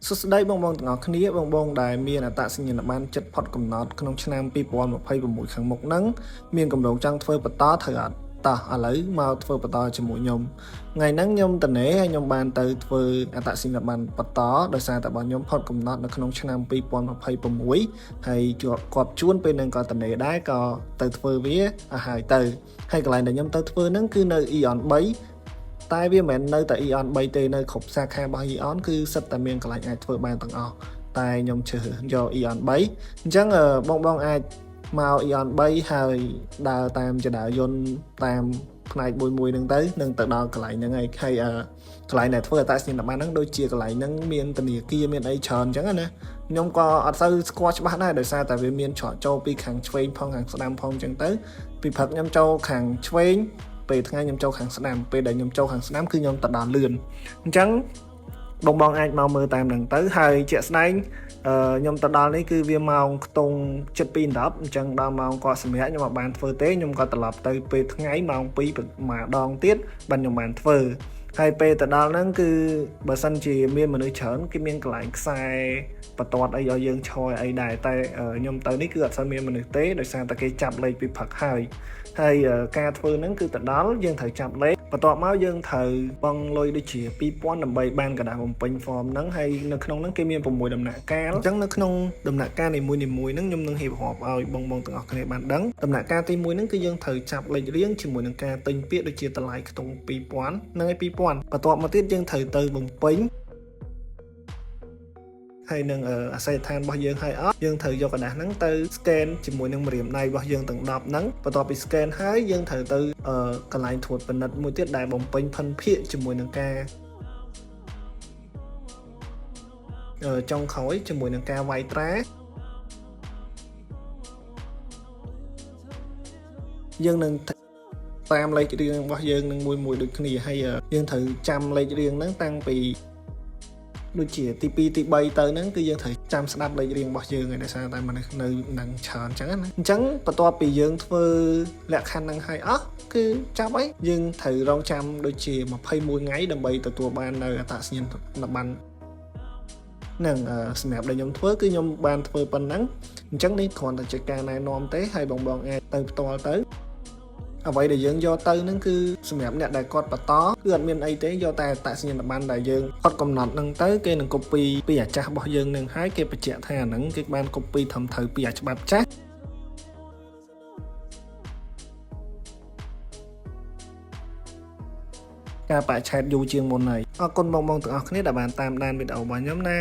សួស្តីបងទាំងអស់គ្នាបងដែលមានអត្តសញ្ញាណប័ណ្ណចិត្តផុតកំណត់ក្នុងឆ្នាំ2026ខាងមុខហ្នឹងមានកម្រងចង់ធ្វើបន្តត្រូវអត់តោះឥឡូវមកធ្វើបន្តជាមួយខ្ញុំថ្ងៃហ្នឹងខ្ញុំតនេហើយខ្ញុំបានទៅធ្វើអត្តសញ្ញាណប័ណ្ណបន្តដោយសារតែបងខ្ញុំផុតកំណត់នៅក្នុងឆ្នាំ2026ហើយគាត់ជួនពេលនឹងក៏តនេដែរក៏ទៅធ្វើវាហើយកន្លែងដែលខ្ញុំទៅធ្វើហ្នឹងគឺនៅ Eon 3តែវាមិនមែននៅតែ Eon 3ទេនៅគ្រប់សាខារបស់ Eon គឺសិតតែមានកន្លែងអាចធ្វើបានទាំងអស់តែខ្ញុំជ្រើសយក Eon 3អញ្ចឹងបងអាចមក Eon 3ហើយដើរតាមចរាយន្តតាមផ្នែកមួយហ្នឹងទៅនឹងទៅដល់កន្លែងហ្នឹងហើយកន្លែងដែលធ្វើអត្តសញ្ញាណប័ណ្ណហ្នឹងដូចជាកន្លែងហ្នឹងមានធនាគារមានអីច្រើនអញ្ចឹងណាខ្ញុំក៏អត់សូវស្គាល់ច្បាស់ដែរដោយសារតែវាមានច្រកចូលពីខាងឆ្វេងផងខាងស្ដាំផងអញ្ចឹងទៅពីព្រឹកខ្ញុំចូលខាងឆ្វេងពេលថ្ងៃខ្ញុំចូលខាងស្ដាំពេលដែលខ្ញុំចូលខាងស្ដាំគឺខ្ញុំទៅដល់លឿនអញ្ចឹងបងអាចមកមើលតាមហ្នឹងទៅហើយជាក់ស្ដែងខ្ញុំទៅដល់នេះគឺវាម៉ោងខ្ទង់7:10អញ្ចឹងដល់ម៉ោងគាត់សម្រាប់ខ្ញុំអត់បានធ្វើទេខ្ញុំក៏ត្រឡប់ទៅពេលថ្ងៃម៉ោង2ម្ដងទៀតបានខ្ញុំបានធ្វើហើយពេលទៅដល់ហ្នឹងគឺបើសិនជាមានមនុស្សច្រើនគេមានកន្លែងខ្សែបន្ទាត់អីឲ្យយើងឈរអីដែរតែខ្ញុំទៅនេះគឺអត់សូវមានមនុស្សទេដោយសារតែគេចាប់លេខពីព្រឹកហើយការធ្វើហ្នឹងគឺទៅដល់យើងត្រូវចាប់លេខបន្ទាប់មកយើងត្រូវបង់លុយដូចជា2000ដើម្បីបានកណ្ដាស់បំពេញ form ហ្នឹងហើយនៅក្នុងហ្នឹងគេមាន6ដំណាក់កាលអញ្ចឹងនៅក្នុងដំណាក់កាលនីមួយៗហ្នឹងខ្ញុំនឹងរៀបរាប់ឲ្យបងទាំងអស់គ្នាបានដឹងដំណាក់កាលទី1ហ្នឹងគឺយើងត្រូវចាប់លេខរៀងជាមួយនឹងការទិញពាក្យដូចជាតម្លៃខ្ទង់2000និង2000បន្ទាប់មកទៀតយើងត្រូវទៅបំពេញហើយនឹងអាសយដ្ឋានរបស់យើងហើយអត់យើងត្រូវយកกระดาษហ្នឹងទៅ scan ជាមួយនឹងម្រាមដៃរបស់យើងទាំង10ហ្នឹងបន្ទាប់ពី scan ហើយយើងត្រូវទៅកន្លែងត្រួតពិនិត្យមួយទៀតដែលបំពេញភិនភាគជាមួយនឹងការចុងក្រោយជាមួយនឹងការវាយត្រាយើងនឹងតាមលេខរៀងរបស់យើងនឹងមួយដូចគ្នាហើយយើងត្រូវចាំលេខរៀងហ្នឹងតាំងពីដូចជាទី2ទី3ទៅហ្នឹងគឺយើងត្រូវចាំស្ដាប់លេខរៀងរបស់យើងហើយដោយសារតែមនុស្សនៅនឹងច្រើនអញ្ចឹងណាអញ្ចឹងបន្ទាប់ពីយើងធ្វើលក្ខខណ្ឌហ្នឹងហើយអស់គឺចាប់អីយើងត្រូវរងចាំដូចជា21ថ្ងៃដើម្បីទទួលបាននៅអត្តសញ្ញាណប័ណ្ណនឹងសម្រាប់ដែលខ្ញុំធ្វើគឺខ្ញុំបានធ្វើប៉ុណ្ណឹងអញ្ចឹងនេះគ្រាន់តែជាការណែនាំទេហើយបងអាចទៅផ្ទាល់ទៅអ្វីដែលយើងយកទៅហ្នឹងគឺសម្រាប់អ្នកដែលគាត់បន្តគឺអត់មានអីទេយកតែអត្តសញ្ញាណប័ណ្ណដែលយើងគាត់កំណត់ហ្នឹងទៅគេនឹង copy ពីអាចាស់របស់យើងនឹងហើយគេបញ្ជាក់ថាអាហ្នឹងគេបាន copy ត្រឹមត្រូវពីអាច្បាប់ចាស់ការបច្ឆេទយូរជាងមុនហើយអរគុណបងទាំងអស់គ្នាដែលបានតាមដានវីដេអូរបស់ខ្ញុំណា